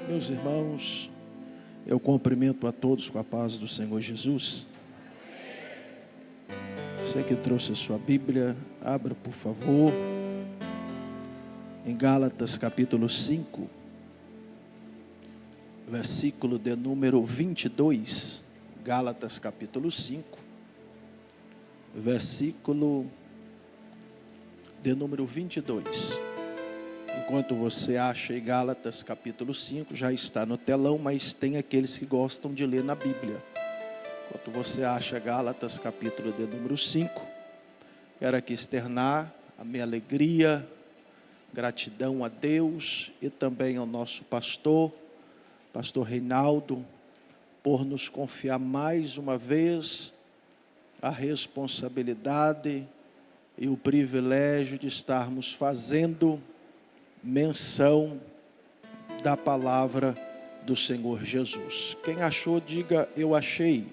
Meus irmãos, eu cumprimento a todos com a paz do Senhor Jesus. Você que trouxe a sua Bíblia, abra por favor, em Gálatas capítulo 5, versículo de número 22. Gálatas capítulo 5, versículo de número 22. Enquanto você acha em Gálatas capítulo 5, já está no telão, mas tem aqueles que gostam de ler na Bíblia. Enquanto você acha Gálatas capítulo de número 5, quero aqui externar a minha alegria, gratidão a Deus e também ao nosso pastor Reinaldo, por nos confiar mais uma vez a responsabilidade e o privilégio de estarmos fazendo menção da palavra do Senhor Jesus. Quem achou, diga: eu achei.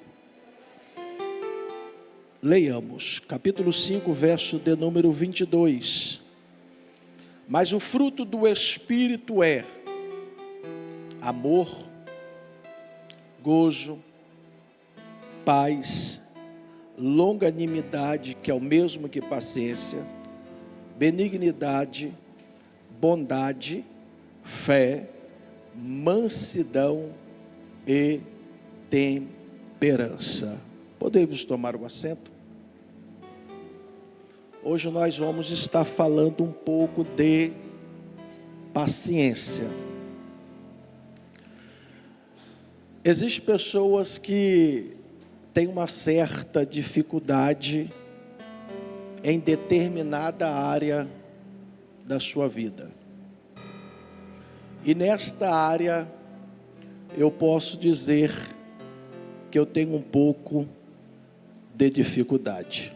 Leiamos, capítulo 5, verso de número 22. Mas o fruto do Espírito é amor, gozo, paz, longanimidade, que é o mesmo que paciência, benignidade, bondade, fé, mansidão e temperança. Podemos tomar o assento? Hoje nós vamos estar falando um pouco de paciência. Existem pessoas que têm uma certa dificuldade em determinada área da sua vida. E nesta área, eu posso dizer que eu tenho um pouco de dificuldade.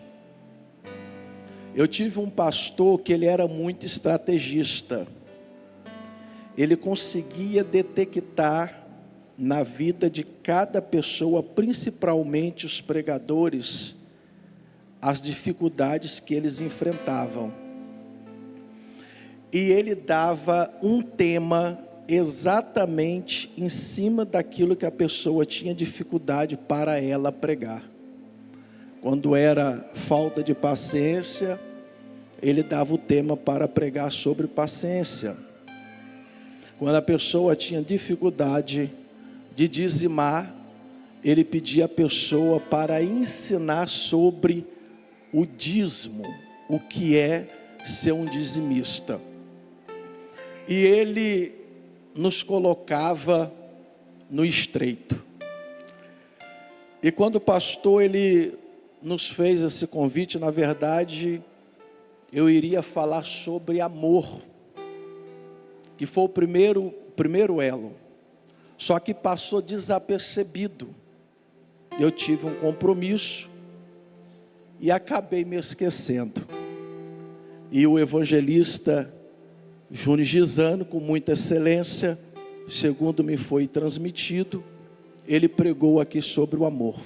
Eu tive um pastor que ele era muito estrategista. Ele conseguia detectar na vida de cada pessoa, principalmente os pregadores, as dificuldades que eles enfrentavam. E ele dava um tema exatamente em cima daquilo que a pessoa tinha dificuldade para ela pregar. Quando era falta de paciência, ele dava o tema para pregar sobre paciência. Quando a pessoa tinha dificuldade de dizimar, ele pedia a pessoa para ensinar sobre o dízimo, o que é ser um dizimista. E ele nos colocava no estreito. E quando o pastor ele nos fez esse convite, na verdade, eu iria falar sobre amor, que foi o primeiro elo. Só que passou desapercebido. Eu tive um compromisso e acabei me esquecendo. E o evangelista Júnior Gisano, com muita excelência, segundo me foi transmitido, ele pregou aqui sobre o amor.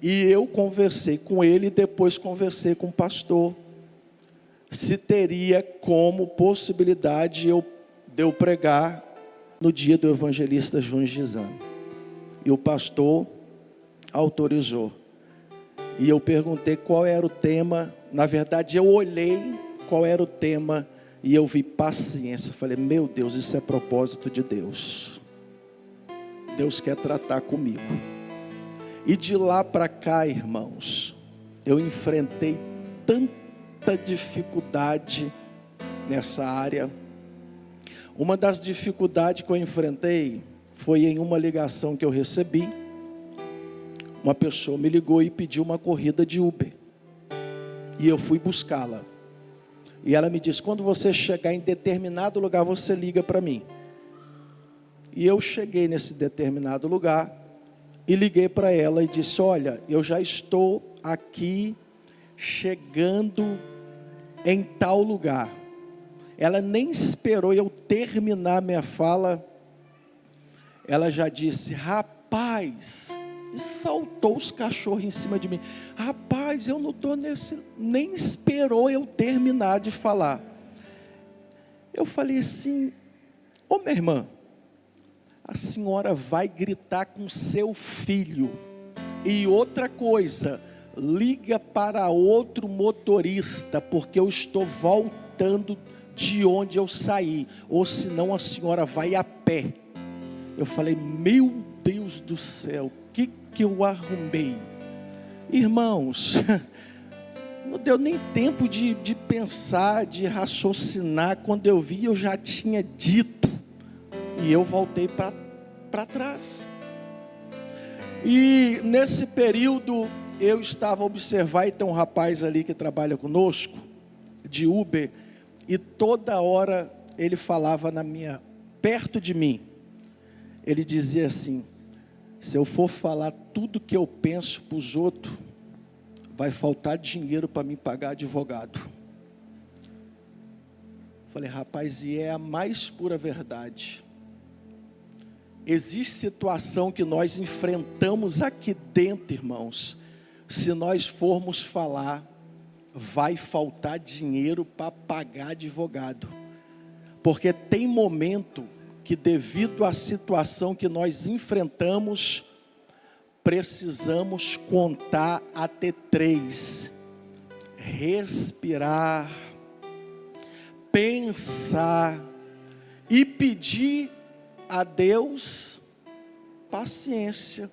E eu conversei com ele e depois conversei com o pastor, se teria como possibilidade de eu pregar no dia do evangelista Júnior Gisano. E o pastor autorizou. E eu perguntei qual era o tema. Na verdade, eu olhei qual era o tema e eu vi paciência. Falei: meu Deus, isso é propósito de Deus. Deus quer tratar comigo. E de lá para cá, irmãos, eu enfrentei tanta dificuldade nessa área. Uma das dificuldades que eu enfrentei foi em uma ligação que eu recebi. Uma pessoa me ligou e pediu uma corrida de Uber. E eu fui buscá-la. E ela me disse: quando você chegar em determinado lugar, você liga para mim. E eu cheguei nesse determinado lugar e liguei para ela e disse: olha, eu já estou aqui chegando em tal lugar. Ela nem esperou eu terminar minha fala, ela já disse: rapaz, e saltou os cachorros em cima de mim. Rapaz, eu não estou nesse... Nem esperou eu terminar de falar. Eu falei assim: ô minha irmã, a senhora vai gritar com seu filho. E outra coisa, liga para outro motorista, porque eu estou voltando de onde eu saí, ou senão a senhora vai a pé. Eu falei, meu Deus do céu, o que eu arrumei? Irmãos, não deu nem tempo de pensar, de raciocinar. Quando eu vi, eu já tinha dito, e eu voltei para trás. E nesse período, eu estava a observar, e tem um rapaz ali que trabalha conosco, de Uber, e toda hora ele falava perto de mim, ele dizia assim, se eu for falar tudo que eu penso para os outros, vai faltar dinheiro para me pagar advogado. Falei, rapaz, e é a mais pura verdade. Existe situação que nós enfrentamos aqui dentro, irmãos, se nós formos falar, vai faltar dinheiro para pagar advogado. Porque tem momento que, devido à situação que nós enfrentamos, precisamos contar até 3, respirar, pensar e pedir a Deus paciência.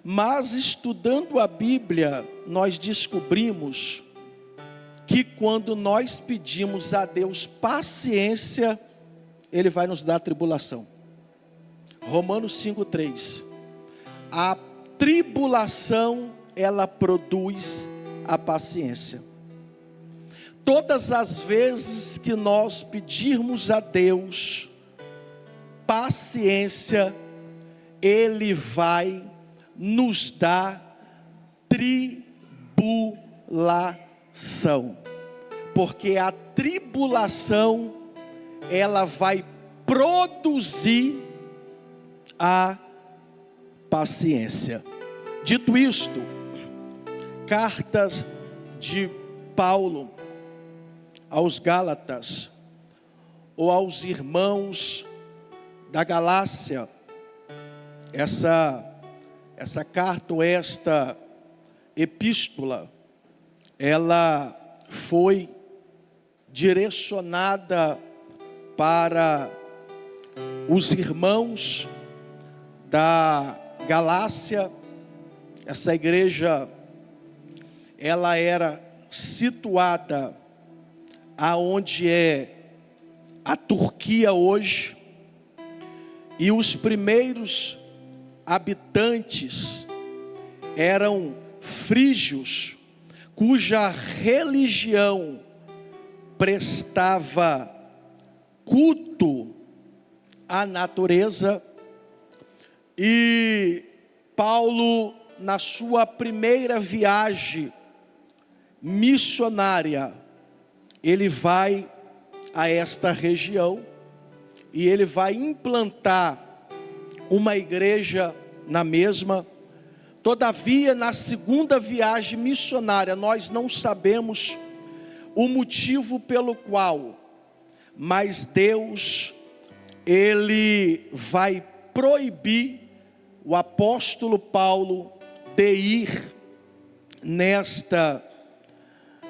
Mas estudando a Bíblia, nós descobrimos que quando nós pedimos a Deus paciência, Ele vai nos dar tribulação. Romanos 5:3. A tribulação, ela produz a paciência. Todas as vezes que nós pedirmos a Deus paciência, Ele vai nos dar tribulação. Porque a tribulação, ela vai produzir a paciência. Dito isto, cartas de Paulo aos Gálatas, ou aos irmãos da Galácia, essa carta, ou esta epístola, ela foi direcionada para os irmãos da Galácia. Essa igreja, ela era situada aonde é a Turquia hoje, e os primeiros habitantes eram frígios, cuja religião prestava culto à natureza. E Paulo, na sua primeira viagem missionária, ele vai a esta região e ele vai implantar uma igreja na mesma. Todavia, na segunda viagem missionária, nós não sabemos o motivo pelo qual, mas Deus, Ele vai proibir o apóstolo Paulo de ir nesta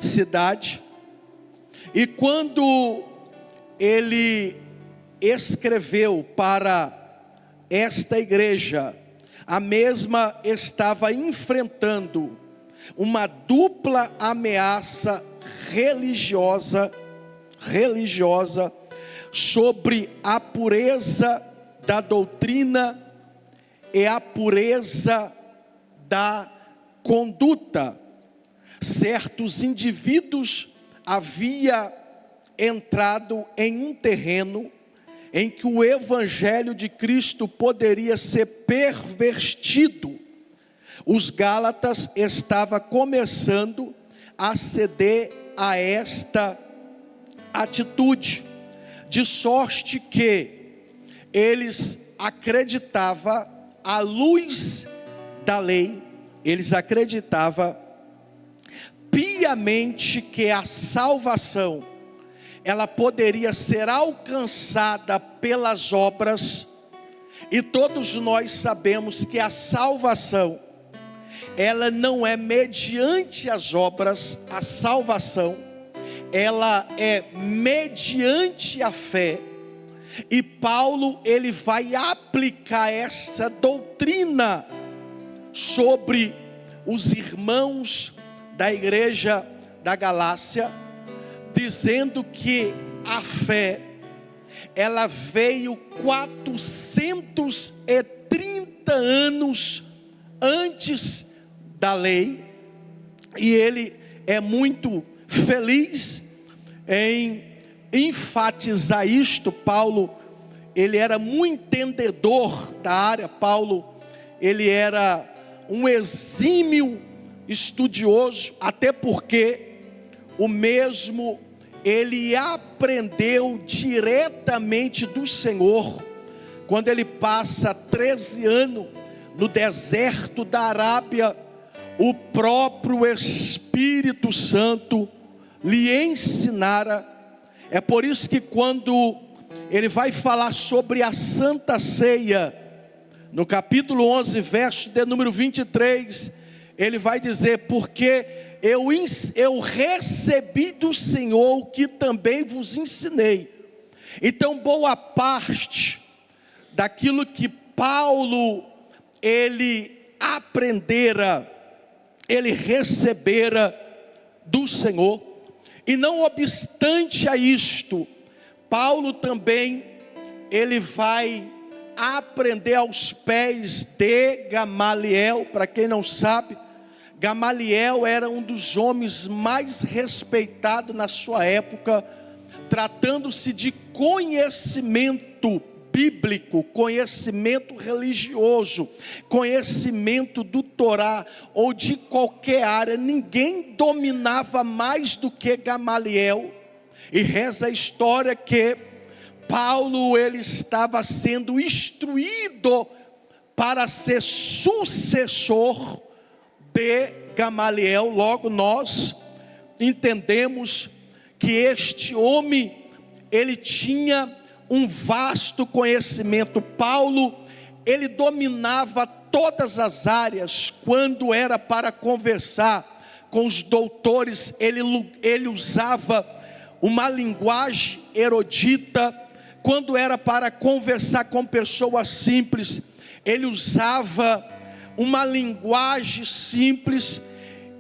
cidade. E quando ele escreveu para esta igreja, a mesma estava enfrentando uma dupla ameaça religiosa sobre a pureza da doutrina e a pureza da conduta. Certos indivíduos haviam entrado em um terreno em que o evangelho de Cristo poderia ser pervertido. Os Gálatas estavam começando a ceder a esta atitude, de sorte que eles acreditavam, à luz da lei, eles acreditavam piamente que a salvação, ela poderia ser alcançada pelas obras, E todos nós sabemos que a salvação, ela não é mediante as obras, a salvação, ela é mediante a fé. E Paulo, ele vai aplicar essa doutrina sobre os irmãos da igreja da Galácia, dizendo que a fé, ela veio 430 anos antes da lei, e ele é muito feliz em enfatizar isto. Paulo, ele era muito entendedor da área. Paulo, ele era um exímio estudioso, até porque o mesmo ele aprendeu diretamente do Senhor, quando ele passa 13 anos no deserto da Arábia. O próprio Espírito Santo lhe ensinara. É por isso que quando ele vai falar sobre a Santa Ceia, no capítulo 11, verso de número 23, ele vai dizer: porque eu recebi do Senhor o que também vos ensinei. Então, boa parte daquilo que Paulo, ele aprendera, ele recebera do Senhor. E não obstante a isto, Paulo também, ele vai aprender aos pés de Gamaliel. Para quem não sabe, Gamaliel era um dos homens mais respeitados na sua época, tratando-se de conhecimento bíblico, conhecimento religioso, conhecimento do Torá, ou de qualquer área. Ninguém dominava mais do que Gamaliel. E reza a história que Paulo, ele estava sendo instruído para ser sucessor de Gamaliel. Logo nós entendemos que este homem, ele tinha um vasto conhecimento. Paulo, ele dominava todas as áreas. Quando era para conversar com os doutores, ele usava uma linguagem erudita. Quando era para conversar com pessoas simples, ele usava uma linguagem simples.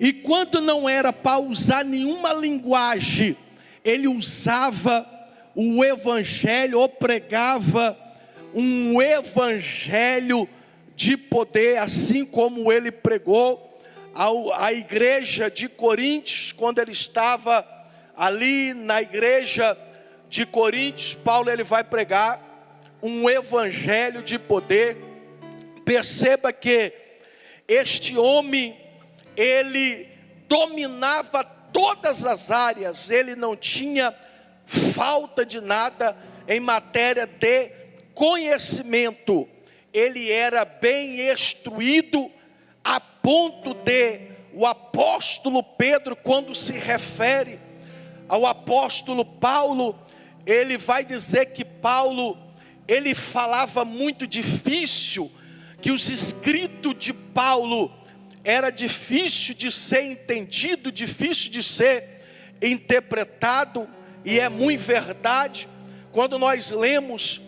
E quando não era para usar nenhuma linguagem, ele usava o evangelho, ou pregava um evangelho de poder, assim como ele pregou à igreja de Coríntios. Quando ele estava ali na igreja de Coríntios, Paulo, ele vai pregar um evangelho de poder. Perceba que este homem, ele dominava todas as áreas, ele não tinha falta de nada em matéria de conhecimento. Ele era bem instruído, a ponto de o apóstolo Pedro, quando se refere ao apóstolo Paulo, ele vai dizer que Paulo, ele falava muito difícil, que os escritos de Paulo era difícil de ser entendido, difícil de ser interpretado. E é muito verdade. Quando nós lemos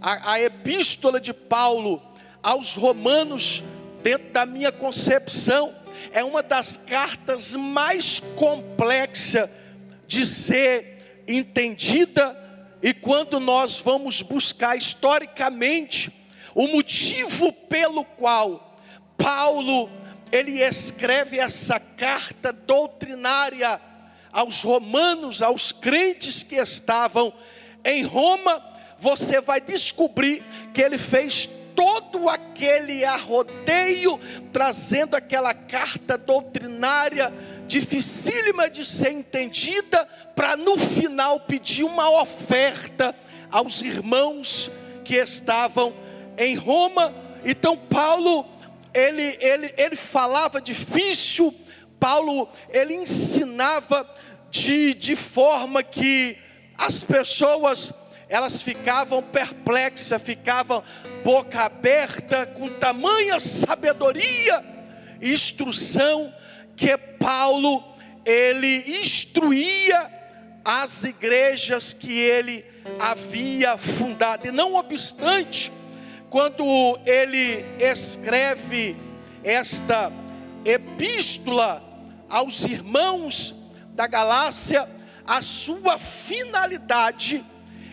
a epístola de Paulo aos Romanos, dentro da minha concepção, é uma das cartas mais complexas de ser entendida. E quando nós vamos buscar historicamente o motivo pelo qual Paulo, ele escreve essa carta doutrinária aos romanos, aos crentes que estavam em Roma, você vai descobrir que ele fez todo aquele arrodeio, trazendo aquela carta doutrinária dificílima de ser entendida, para no final pedir uma oferta aos irmãos que estavam em Roma. Então Paulo, ele falava difícil. Paulo, ele ensinava de forma que as pessoas, elas ficavam perplexas, ficavam boca aberta com tamanha sabedoria e instrução que Paulo, ele instruía as igrejas que ele havia fundado. E não obstante, quando ele escreve esta epístola aos irmãos da Galácia, a sua finalidade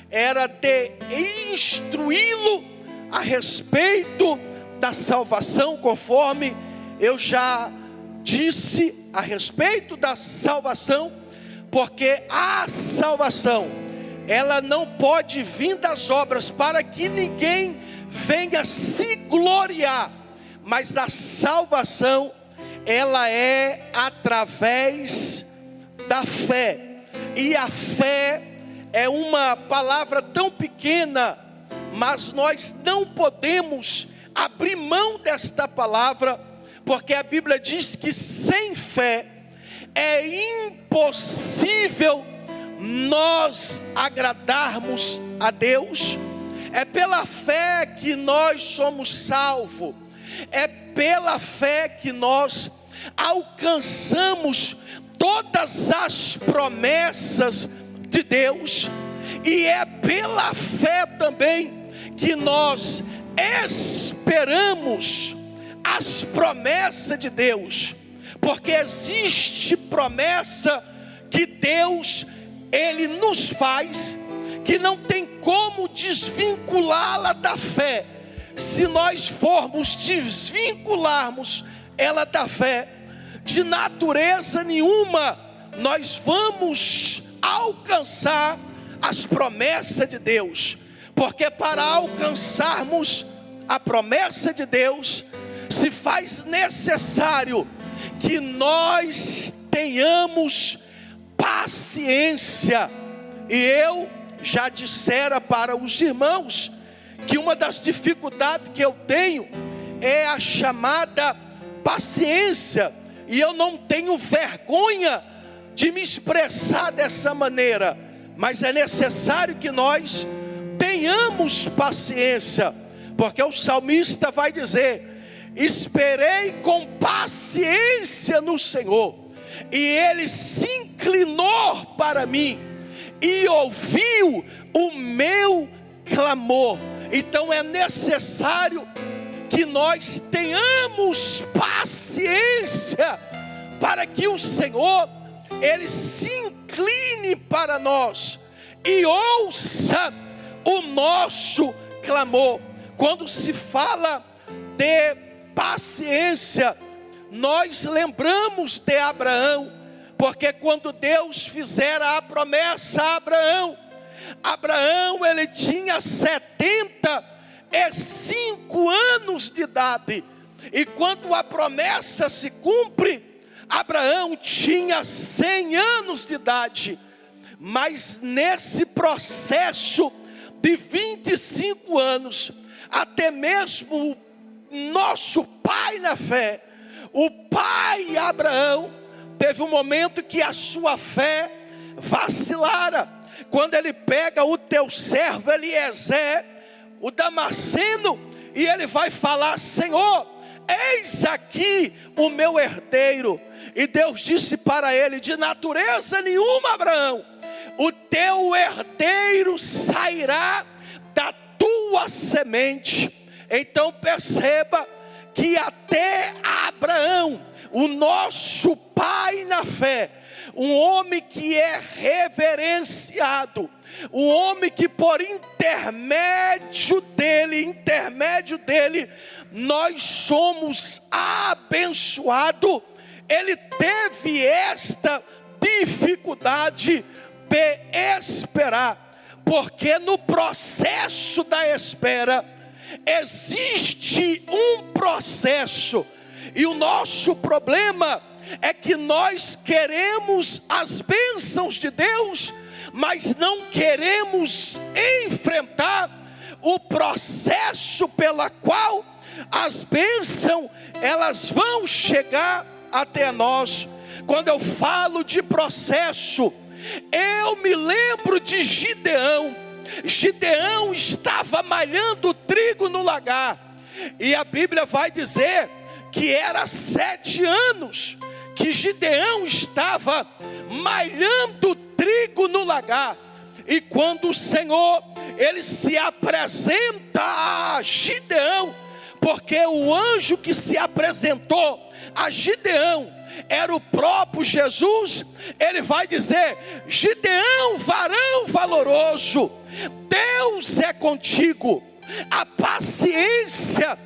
era de instruí-lo a respeito da salvação, conforme eu já disse a respeito da salvação, porque a salvação, ela não pode vir das obras, para que ninguém venha se gloriar, mas a salvação, ela é através da fé. E a fé é uma palavra tão pequena, mas nós não podemos abrir mão desta palavra, porque a Bíblia diz que sem fé é impossível nós agradarmos a Deus. É pela fé que nós somos salvos, é pela fé que nós alcançamos todas as promessas de Deus, e é pela fé também que nós esperamos as promessas de Deus, porque existe promessa que Deus, Ele nos faz, que não tem como desvinculá-la da fé. Se nós formos desvincularmos ela da fé, de natureza nenhuma nós vamos alcançar as promessas de Deus, porque para alcançarmos a promessa de Deus, se faz necessário que nós tenhamos paciência. E eu já dissera para os irmãos que uma das dificuldades que eu tenho é a chamada paciência, e eu não tenho vergonha de me expressar dessa maneira, mas é necessário que nós tenhamos paciência, porque o salmista vai dizer: esperei com paciência no Senhor, e Ele se inclinou para mim e ouviu o meu clamor. Então é necessário que nós tenhamos paciência, para que o Senhor, Ele se incline para nós e ouça o nosso clamor. Quando se fala de paciência, nós lembramos de Abraão, porque quando Deus fizera a promessa a Abraão, ele tinha 75 anos de idade, e quando a promessa se cumpre, Abraão tinha 100 anos de idade. Mas nesse processo de 25 anos, até mesmo nosso pai na fé, o pai Abraão, teve um momento que a sua fé vacilara, quando ele pega o teu servo Eliezer, o Damasceno, e ele vai falar: Senhor, eis aqui o meu herdeiro. E Deus disse para ele: de natureza nenhuma, Abraão, o teu herdeiro sairá da tua semente. Então perceba que até Abraão, o nosso pai na fé, um homem que é reverenciado, um homem que por intermédio dele, nós somos abençoados, ele teve esta dificuldade de esperar, porque no processo da espera, existe um processo, e o nosso problema é que nós queremos as bênçãos de Deus, mas não queremos enfrentar o processo pela qual as bênçãos, elas vão chegar até nós. Quando eu falo de processo, eu me lembro de Gideão. Gideão estava malhando trigo no lagar. E a Bíblia vai dizer que era 7 anos que Gideão estava malhando trigo no lagar. E quando o Senhor, ele se apresenta a Gideão, porque o anjo que se apresentou a Gideão era o próprio Jesus, ele vai dizer: Gideão, varão valoroso, Deus é contigo. A paciência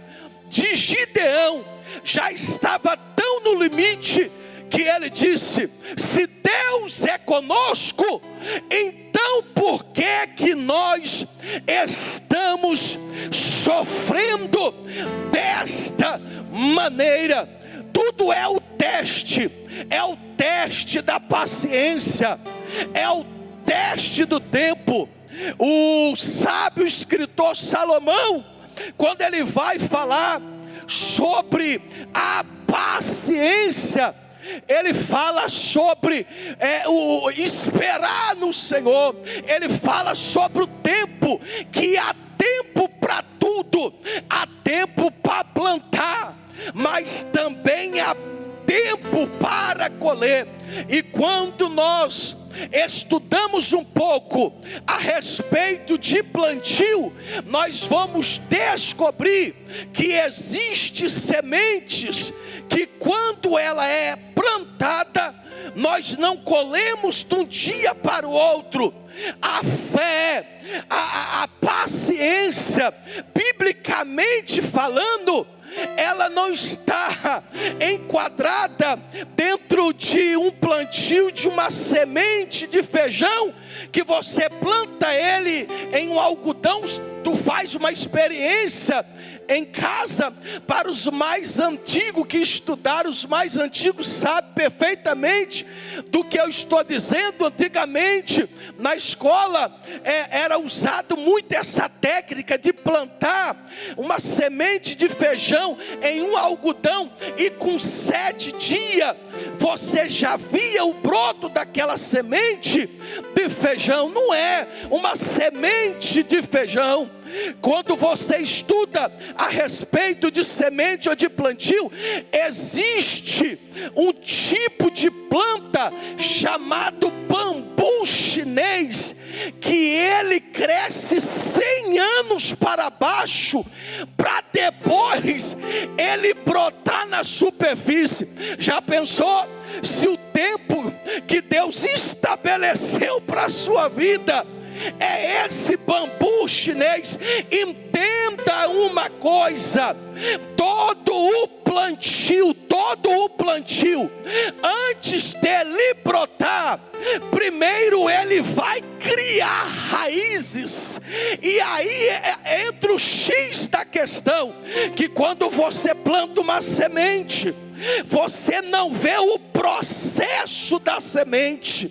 de Gideão já estava tão no limite que ele disse: se Deus é conosco, então por que nós estamos sofrendo desta maneira? Tudo é o teste da paciência, é o teste do tempo. O sábio escritor Salomão, quando ele vai falar sobre a paciência, ele fala sobre o esperar no Senhor. Ele fala sobre o tempo, que há tempo para tudo. Há tempo para plantar, mas também há tempo para colher. E quando nós estudamos um pouco a respeito de plantio, nós vamos descobrir que existem sementes que, quando ela é plantada, nós não colhemos de um dia para o outro. A fé, a paciência, biblicamente falando, ela não está enquadrada dentro de um plantio de uma semente de feijão, que você planta ele em um algodão. Tu faz uma experiência em casa. Para os mais antigos que estudaram, os mais antigos sabem perfeitamente do que eu estou dizendo. Antigamente na escola era usado muito essa técnica de plantar uma semente de feijão em um algodão, e com 7 dias você já via o broto daquela semente de feijão. Não é uma semente de feijão. Quando você estuda a respeito de semente ou de plantio, existe um tipo de planta chamado bambu chinês, que ele cresce 100 anos para baixo, para depois ele brotar na superfície. Já pensou se o tempo que Deus estabeleceu para a sua vida é esse bambu chinês? Entenda uma coisa: todo o plantio, antes dele brotar, primeiro ele vai criar raízes. E aí entra o X da questão, que quando você planta uma semente, você não vê o processo da semente.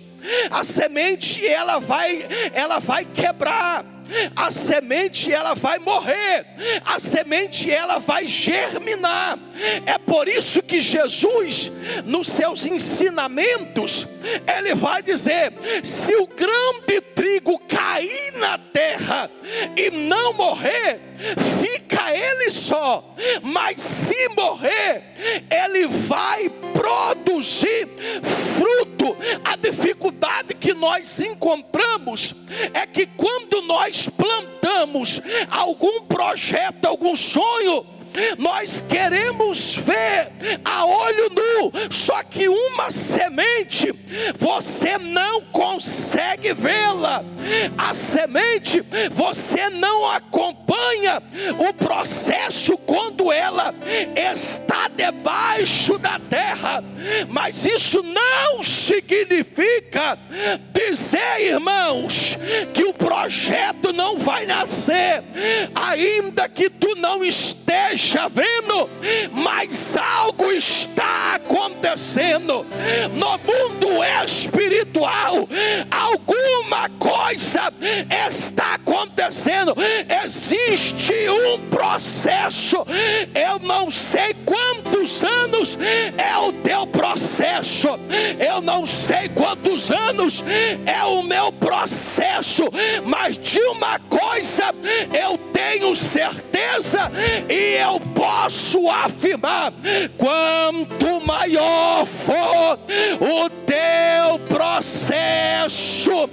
A semente ela vai quebrar, a semente ela vai morrer, a semente ela vai germinar. É por isso que Jesus, nos seus ensinamentos, ele vai dizer: se o grão de trigo cair na terra e não morrer, fica ele só, mas se morrer, ele vai produzir fruto. A dificuldade que nós encontramos é que quando nós plantamos algum projeto, algum sonho, nós queremos ver a olho nu, só que uma semente você não consegue vê-la. A semente você não acompanha o processo quando ela está debaixo da terra. Mas isso não significa dizer, irmãos, que o projeto não vai nascer, ainda que tu não esteja vendo, mas algo está acontecendo no mundo espiritual. Alguma coisa está acontecendo. Existe um processo. Eu não sei quantos quantos anos é o teu processo, eu não sei quantos anos é o meu processo, mas de uma coisa eu tenho certeza e eu posso afirmar: quanto maior for o teu processo,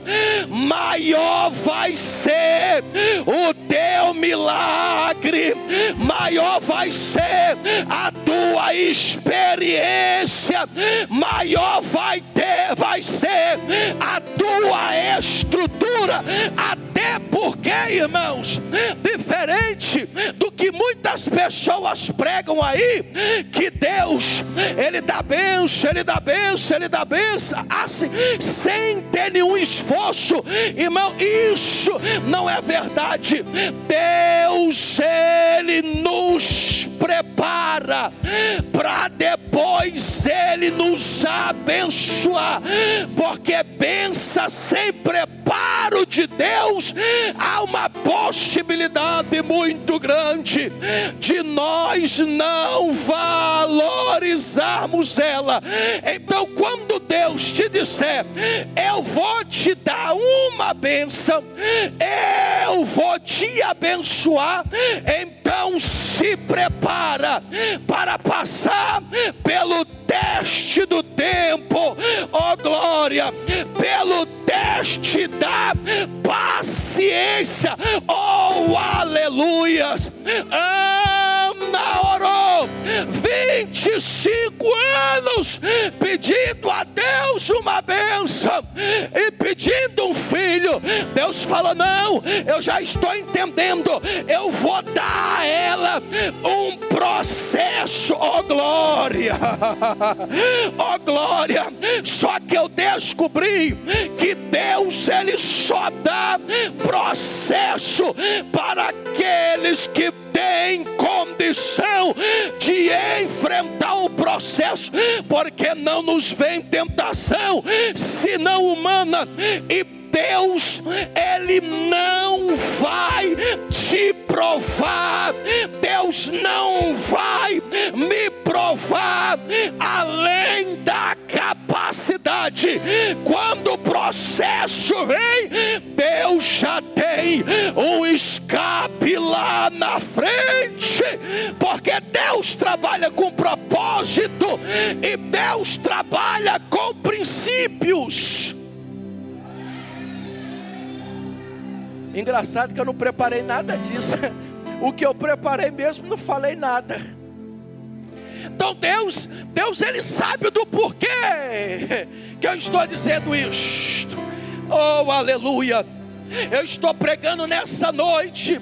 maior vai ser o teu milagre, maior vai ser a tua experiência, maior vai ser a tua estrutura. Até porque, irmãos, diferente do que muitas pessoas pregam aí, que Deus, Ele dá bênção, Ele dá bênção, Ele dá bênção, assim, sem ter nenhum esforço. Irmão, isso não é verdade. Deus, Ele nos prepara para depois Ele nos abençoar, porque bênção sem preparo de Deus, há uma possibilidade muito grande de nós não valorizarmos ela. Então, quando Deus te disser: eu vou te dar uma bênção, eu vou te abençoar, então se prepara para passar pelo teste do tempo, oh glória, pelo teste da paciência, oh aleluias. Ana orou 25 anos pedindo a Deus uma bênção e pedindo um filho. Deus falou: não, eu já estou entendendo, eu vou dar a ela um processo, oh glória, oh glória. Só que eu descobri que Deus, Ele só dá processo para aqueles que têm condição de enfrentar o processo, porque não nos vem tentação senão humana, e Deus, Ele não vai te provar, Deus não vai me provar além da capacidade. Quando o processo vem, Deus já tem um escape lá na frente, porque Deus trabalha com propósito e Deus trabalha com princípios. Engraçado que eu não preparei nada disso. O que eu preparei mesmo, não falei nada. Então Deus Ele sabe do porquê que eu estou dizendo isto. Oh aleluia. Eu estou pregando nessa noite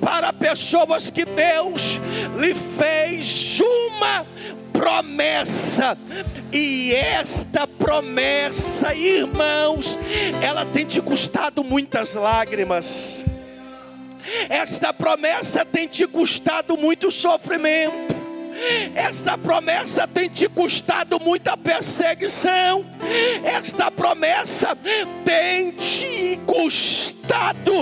para pessoas que Deus lhe fez uma promessa, e esta promessa, irmãos, ela tem te custado muitas lágrimas. Esta promessa tem te custado muito sofrimento. Esta promessa tem te custado muita perseguição. Esta promessa tem te custado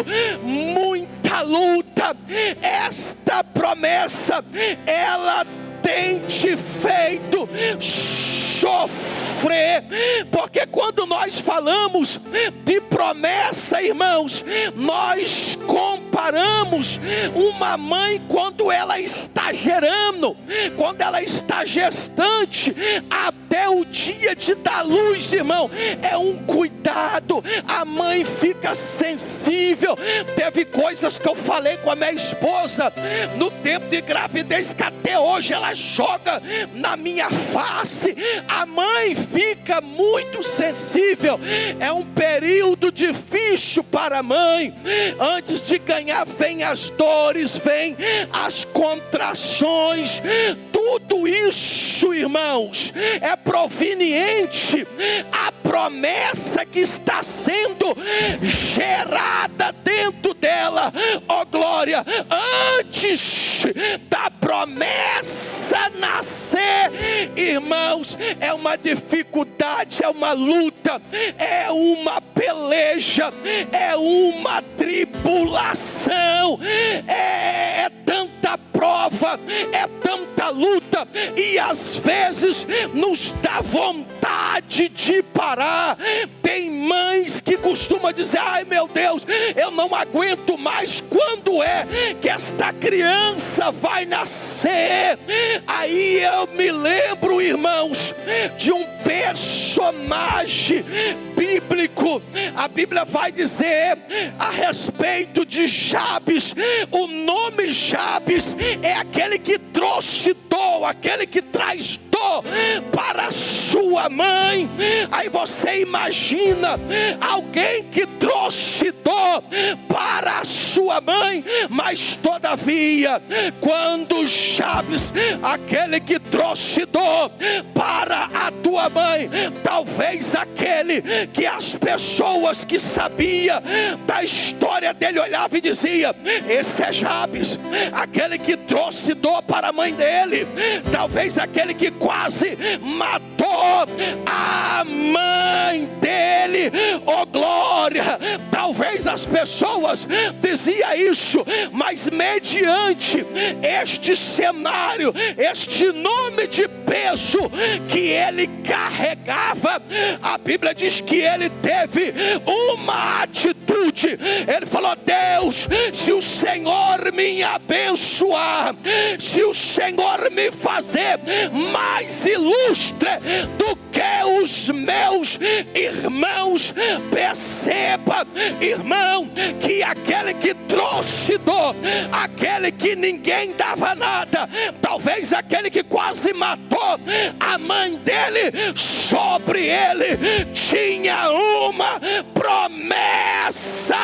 muita luta. Esta promessa, ela tem te feito sofrer, porque quando nós falamos de promessa, irmãos, nós comparamos uma mãe quando ela está gerando, quando ela está gestante, até o dia de dar luz, irmão, é um cuidado. A mãe fica sensível. Teve coisas que eu falei com a minha esposa no tempo de gravidez, que até hoje ela joga na minha face. A mãe fica muito sensível. É um período difícil para a mãe. Antes de ganhar, vem as dores, vem as contrações. Tudo isso, irmãos, é proveniente a promessa que está sendo gerada dentro dela. Oh glória, antes da promessa nascer, irmãos, é uma dificuldade, é uma luta, é uma peleja, é uma tribulação, é tanta prova prova, é tanta luta, e às vezes nos dá vontade de parar. Tem mães que costumam dizer: ai meu Deus, eu não aguento mais, quando é que esta criança vai nascer? Aí eu me lembro, irmãos, de um personagem bíblico. A Bíblia vai dizer a respeito de Jabes. O nome Jabes é aquele que trouxe dor, aquele que traz dor para a sua mãe. Aí você imagina alguém que trouxe dor para a sua mãe, mas todavia, quando Jabes, aquele que trouxe dor para a tua mãe, talvez aquele que as pessoas que sabiam da história dele olhavam e diziam: esse é Jabes, aquele que trouxe dor para a mãe dele, talvez aquele que quase matou a mãe dele. Oh glória! Talvez as pessoas diziam isso, mas mediante este cenário, este nome de peso que ele carregava, a Bíblia diz que ele teve uma atitude. Ele falou: Deus, se o Senhor me abençoar, se o Senhor me fazer mais ilustre do que os meus irmãos, perceba, irmão, que aquele que trouxe dor, aquele que ninguém dava nada, talvez aquele que quase matou a mãe dele, sobre ele tinha uma promessa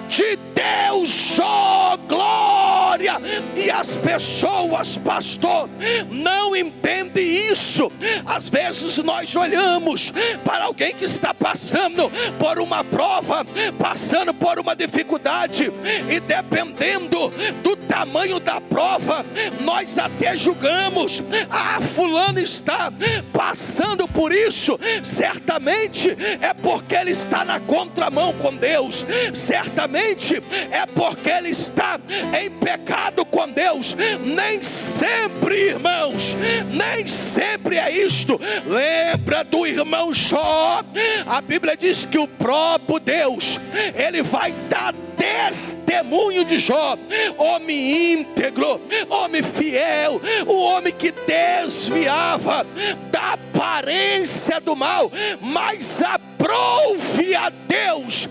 de Deus. Oh glória! E as pessoas, pastor, não entendem isso. Às vezes nós olhamos para alguém que está passando por uma prova, passando por uma dificuldade, e dependendo do tamanho da prova, nós até julgamos: ah, fulano está passando por isso, certamente é porque ele está na contramão com Deus, certamente é porque ele está em pecado com Deus. Nem sempre, irmãos, nem sempre é isto. Lembra do irmão Jó? A Bíblia diz que o próprio Deus, ele vai dar testemunho de Jó, homem íntegro, homem fiel, o homem que desviava da aparência do mal, mas aprove a Deus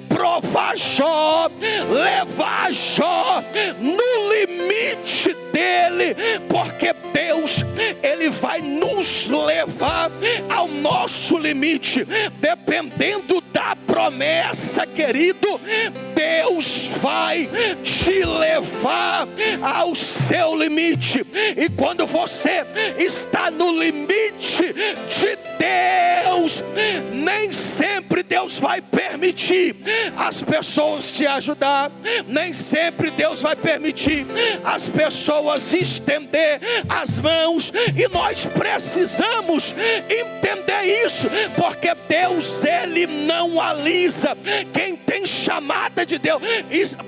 provar Jó, levar Jó no limite dele, porque Deus, ele vai nos levar ao nosso limite, dependendo da promessa, querido. Deus vai te levar ao seu limite, e quando você está no limite de Deus, nem sempre Deus vai permitir as pessoas te ajudar, nem sempre Deus vai permitir as pessoas estender as mãos, e nós precisamos entender isso, porque Deus, ele não alisa quem tem chamada de Deus.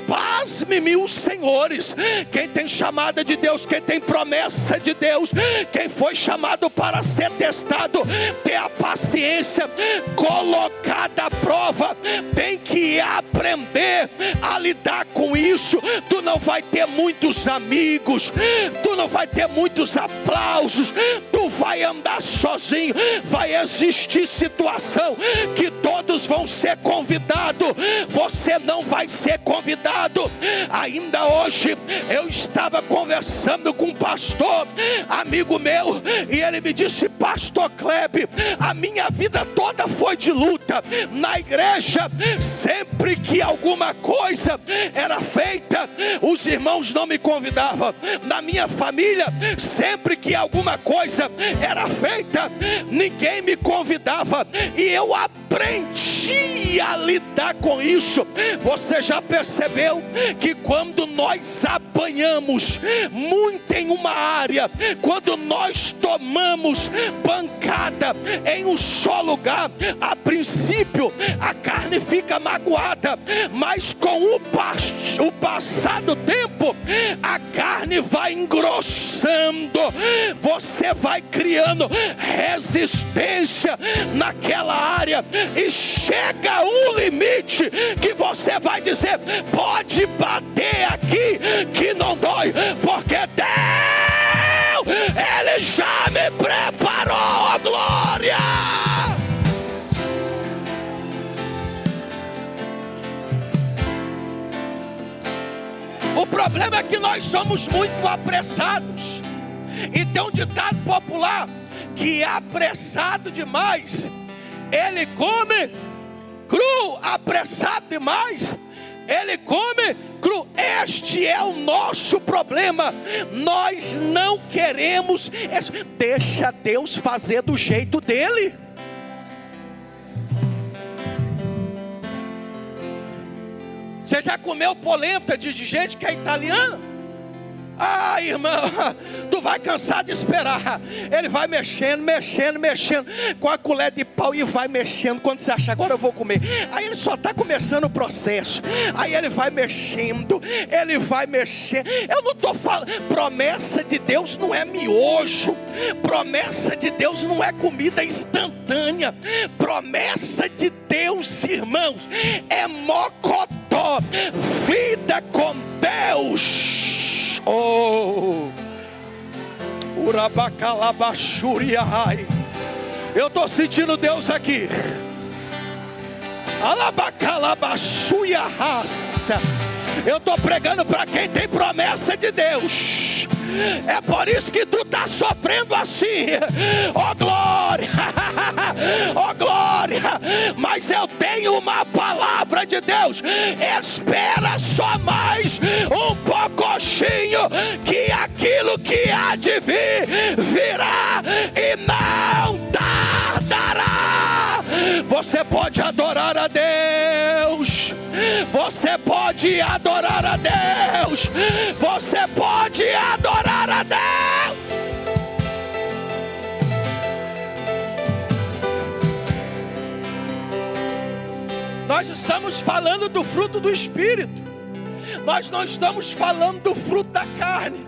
Pasme-me os senhores, quem tem chamada de Deus, quem tem promessa de Deus, quem foi chamado para ser testado, ter a paciência colocada à prova, tem que aprender a lidar com isso. Tu não vai ter muitos amigos, tu não vai ter muitos aplausos, tu vai andar sozinho. Vai existir situação que todos vão ser convidados, você não vai ser convidado. Ainda hoje eu estava conversando com um pastor, amigo meu, e ele me disse: pastor Kleber, a minha vida toda foi de luta. Na igreja, sempre que alguma coisa era feita, os irmãos não me convidavam. Na minha família, sempre que alguma coisa era feita, ninguém me convidava, e eu aprendi a lidar com isso. Você já percebeu que quando nós apanhamos muito em uma área, quando nós tomamos pancada em um só lugar, a princípio a carne fica magoada, mas com o passar do tempo, a carne carne vai engrossando, você vai criando resistência naquela área, e chega um limite que você vai dizer: pode bater aqui que não dói, porque Deus, Ele já me preparou a glória. O problema é que nós somos muito apressados. E tem um ditado popular que apressado demais, ele come cru, apressado demais, ele come cru. Este é o nosso problema. Nós não queremos. Deixa Deus fazer do jeito dele. Você já comeu polenta de gente que é italiana? Ah, irmão, tu vai cansar de esperar. Ele vai mexendo com a colher de pau e vai mexendo. Quando você acha, agora eu vou comer, aí ele só está começando o processo. Aí ele vai mexendo. Eu não estou falando, promessa de Deus não é miojo. Promessa de Deus não é comida instantânea. Promessa de Deus, irmãos, é mocotó, vida com Deus. Oh, urabacalabachuriai. Eu estou sentindo Deus aqui. Alabacalabachuiarraça. Eu estou pregando para quem tem promessa de Deus. É por isso que tu está sofrendo assim. Oh glória, oh glória. Mas eu tenho uma palavra de Deus. Espera só mais um pouquinho, que aquilo que há de vir, virá e não tardará. Você pode adorar a Deus. Você pode adorar a Deus. Você pode adorar a Deus. Nós estamos falando do fruto do Espírito. Nós não estamos falando do fruto da carne.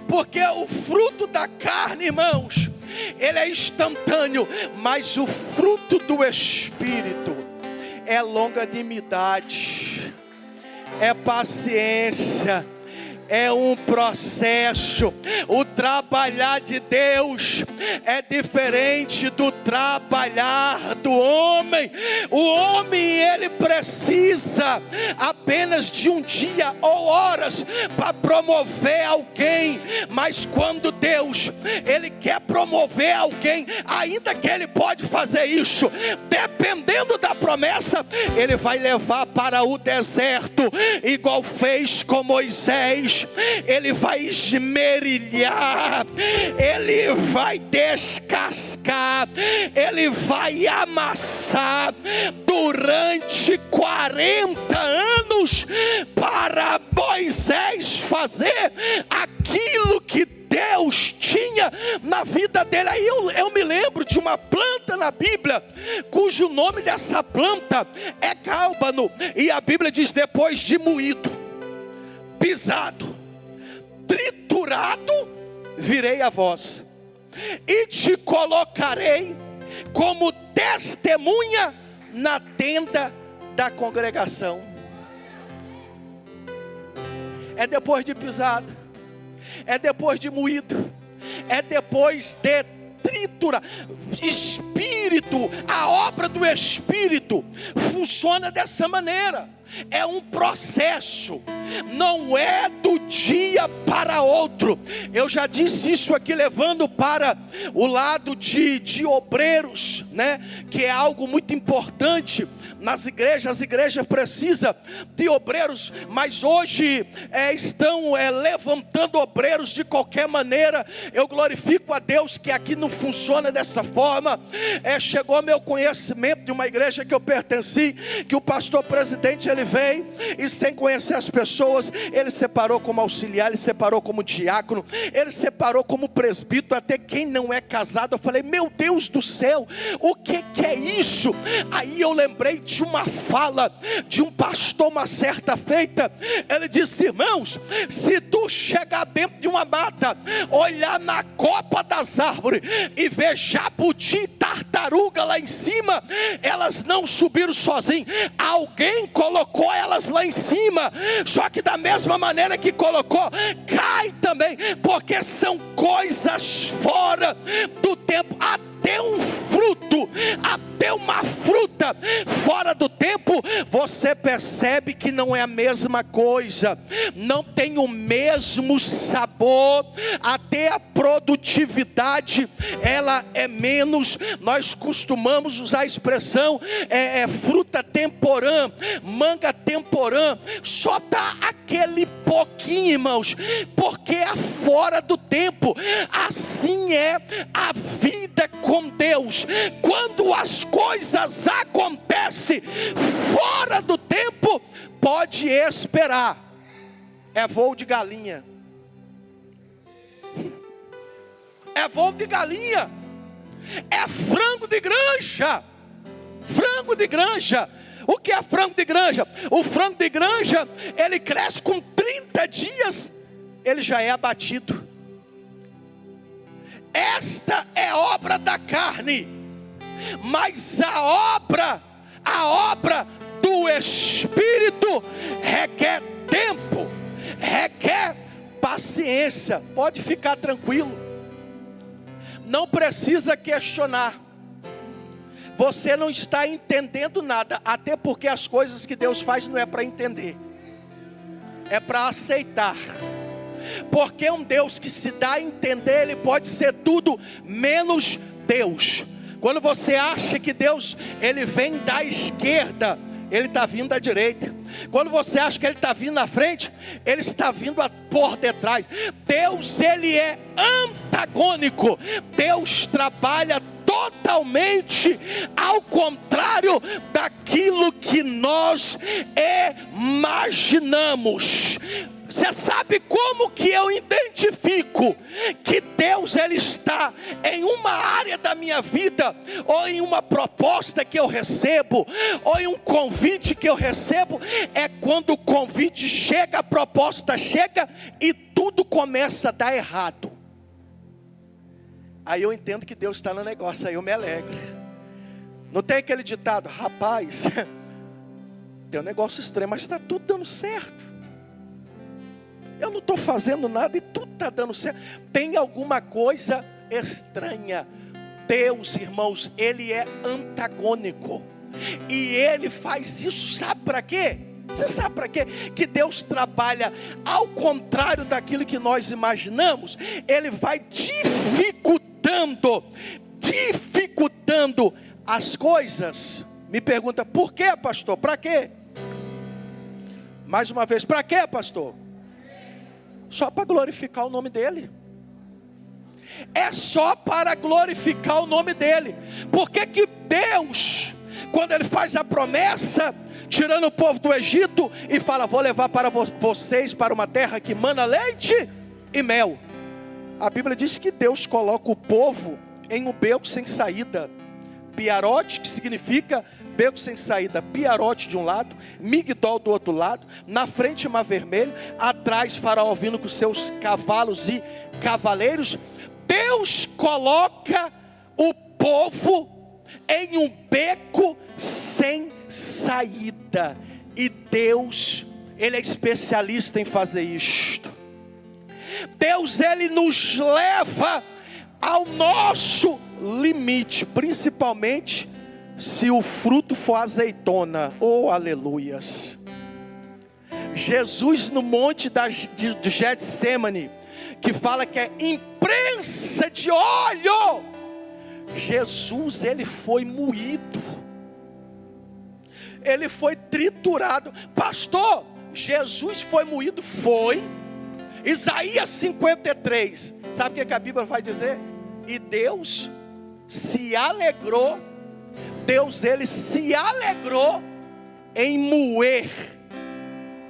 Porque o fruto da carne, irmãos, ele é instantâneo. Mas o fruto do Espírito é longanimidade, é paciência, é um processo. O trabalhar de Deus é diferente do trabalhar do homem. O homem, ele precisa apenas de um dia ou horas para promover alguém. Mas quando Deus, ele quer promover alguém, ainda que ele pode fazer isso, dependendo da promessa, ele vai levar para o deserto, igual fez com Moisés. Ele vai esmerilhar, ele vai descascar, ele vai amassar durante 40 anos para Moisés fazer aquilo que Deus tinha na vida dele. Aí eu me lembro de uma planta na Bíblia, cujo nome dessa planta é gálbano. E a Bíblia diz: depois de moído, pisado, triturado, virei a vós, e te colocarei como testemunha na tenda da congregação. É depois de pisado, é depois de moído, é depois de tritura. Espírito, a obra do Espírito funciona dessa maneira. É um processo, não é do dia para outro. Eu já disse isso aqui, levando para o lado de obreiros, né? Que é algo muito importante nas igrejas. As igrejas precisam de obreiros, mas hoje estão levantando obreiros de qualquer maneira. Eu glorifico a Deus que aqui não funciona dessa forma. Chegou ao meu conhecimento de uma igreja que eu pertenci, que o pastor presidente, ele veio e, sem conhecer as pessoas, ele separou como auxiliar, ele separou como diácono, ele separou como presbítero, até quem não é casado. Eu falei: meu Deus do céu, o que é isso? Aí eu lembrei de de uma fala de um pastor uma certa feita. Ele disse: irmãos, se tu chegar dentro de uma mata, olhar na copa das árvores e ver jabuti e tartaruga lá em cima, elas não subiram sozinhas, alguém colocou elas lá em cima. Só que da mesma maneira que colocou, cai também, porque são coisas fora do tempo. Até um fruto, até uma fruta fora do tempo, você percebe que não é a mesma coisa, não tem o mesmo sabor, até a produtividade ela é menos. Nós costumamos usar a expressão fruta temporã, manga temporã, só dá aquele pouquinho, irmãos, porque é fora do tempo. Assim é a vida com Deus. Quando as coisas acontecem fora do tempo, pode esperar. É voo de galinha. É voo de galinha. É frango de granja. Frango de granja. O que é frango de granja? O frango de granja, ele cresce com 30 dias, ele já é abatido. Esta é obra da carne, mas a obra do Espírito requer tempo, requer paciência. Pode ficar tranquilo, não precisa questionar. Você não está entendendo nada, até porque as coisas que Deus faz não é para entender, é para aceitar. Porque um Deus que se dá a entender, ele pode ser tudo menos Deus. Quando você acha que Deus, ele vem da esquerda, ele está vindo da direita. Quando você acha que ele está vindo na frente, ele está vindo por detrás. Deus, ele é antagônico. Deus trabalha totalmente ao contrário daquilo que nós imaginamos. Você sabe como que eu identifico que Deus ele está em uma área da minha vida, ou em uma proposta que eu recebo, ou em um convite que eu recebo? É quando o convite chega, a proposta chega e tudo começa a dar errado. Aí eu entendo que Deus está no negócio, aí eu me alegro. Não tem aquele ditado: rapaz, tem um negócio estranho, mas está tudo dando certo. Eu não estou fazendo nada e tudo está dando certo. Tem alguma coisa estranha. Deus, irmãos, ele é antagônico. E ele faz isso, sabe para quê? Você sabe para quê? Que Deus trabalha ao contrário daquilo que nós imaginamos. Ele vai dificultando as coisas. Me pergunta: por quê, pastor? Para quê? Mais uma vez, para quê, pastor? Só para glorificar o nome dele. É só para glorificar o nome dele. Por que que Deus, quando ele faz a promessa, tirando o povo do Egito, e fala: vou levar para vocês para uma terra que mana leite e mel? A Bíblia diz que Deus coloca o povo em um beco sem saída. Piarote, que significa beco sem saída. Piarote de um lado, Migdol do outro lado. Na frente Mar Vermelho, atrás Faraó vindo com seus cavalos e cavaleiros. Deus coloca o povo em um beco sem saída. E Deus, ele é especialista em fazer isto. Deus, ele nos leva ao nosso limite, principalmente se o fruto for azeitona. Oh, aleluias. Jesus no monte de Getsemane, que fala que é imprensa de óleo. Jesus, ele foi moído, ele foi triturado. Pastor, Jesus foi moído? Foi. Isaías 53, sabe o que a Bíblia vai dizer? E Deus se alegrou, Deus ele se alegrou em moer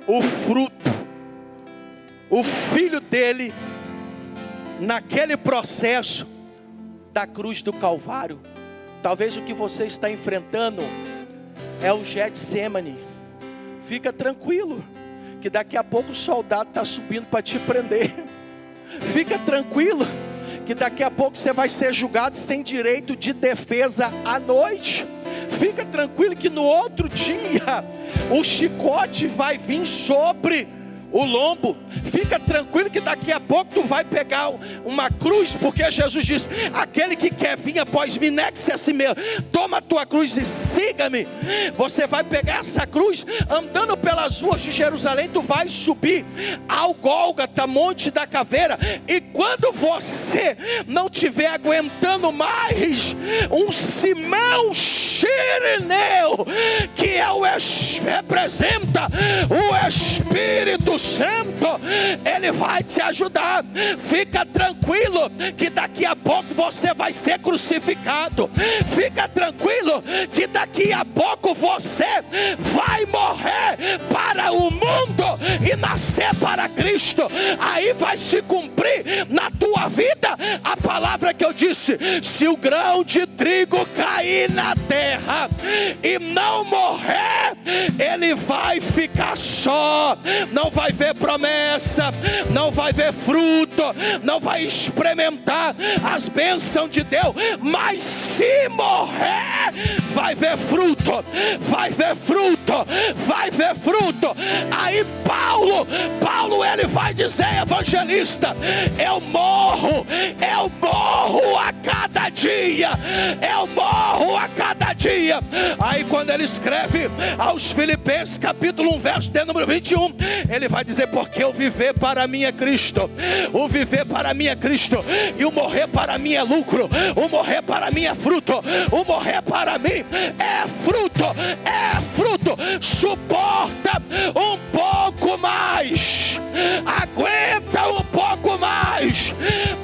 o fruto, o filho dele, naquele processo da cruz do Calvário. Talvez o que você está enfrentando é o Getsemane. Fica tranquilo, que daqui a pouco o soldado está subindo para te prender. Fica tranquilo, que daqui a pouco você vai ser julgado sem direito de defesa à noite. Fica tranquilo que no outro dia o chicote vai vir sobre o lombo. Fica tranquilo que daqui a pouco tu vai pegar uma cruz, porque Jesus diz: aquele que quer vir após mim, negue-se a si mesmo, toma a tua cruz e siga-me. Você vai pegar essa cruz, andando pelas ruas de Jerusalém, tu vai subir ao Gólgota, Monte da Caveira, e quando você não estiver aguentando mais, um Simão Cireneu, que representa o Espírito Santo, ele vai te ajudar. Fica tranquilo que daqui a pouco você vai ser crucificado. Fica tranquilo que daqui a pouco você vai morrer para o mundo e nascer para Cristo. Aí vai se cumprir na tua vida a palavra que eu disse: se o grão de trigo cair na terra e não morrer, ele vai ficar só, não vai ver promessa, não vai ver fruto, não vai experimentar as bênçãos de Deus. Mas se morrer, vai ver fruto, vai ver fruto, vai ver fruto. Aí Paulo ele vai dizer, evangelista: eu morro a cada dia, eu morro a cada dia. Aí quando ele escreve aos Filipenses capítulo 1 verso de número 21, ele vai dizer: porque o viver para mim é Cristo, o viver para mim é Cristo, e o morrer para mim é lucro. O morrer para mim é fruto, o morrer para mim é fruto, é fruto. Suporta um pouco mais, aguenta um pouco mais,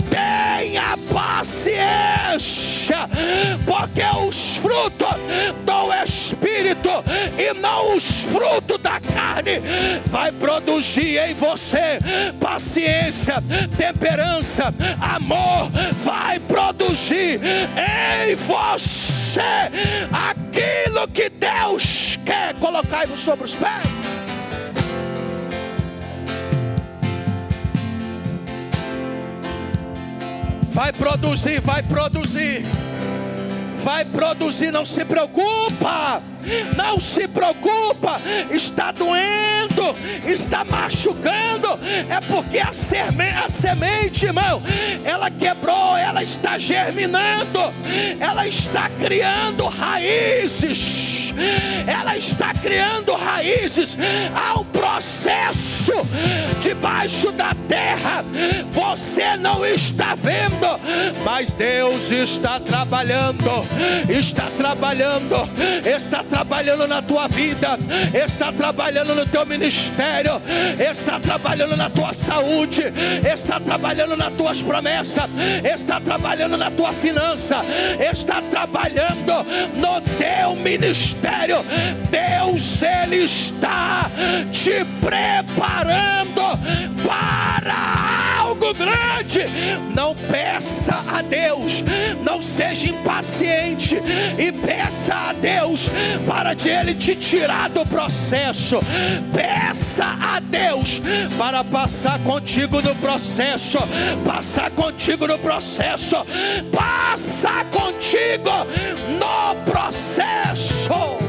tenha paciência, porque os frutos do Espírito e não os frutos da carne vai produzir em você paciência, temperança, amor. Vai produzir em você aquilo que Deus quer. Colocai-vos sobre os pés. Vai produzir, vai produzir, vai produzir. Não se preocupa, não se preocupa. Está doendo, está machucando, é porque a semente, irmão, ela quebrou, ela está germinando, ela está criando raízes, ela está criando raízes. Há um processo debaixo da terra, você não está vendo, mas Deus está trabalhando, está trabalhando, está trabalhando na tua vida, está trabalhando no teu ministério, está trabalhando na tua saúde, está trabalhando nas tuas promessas, está trabalhando na tua finança, está trabalhando no teu ministério. Deus, Ele está te preparando para algo grande. Não peça a Deus, não seja impaciente e peça a Deus para de Ele te tirar do processo. Peça a Deus para passar contigo no processo, passar contigo no processo, passar contigo no processo.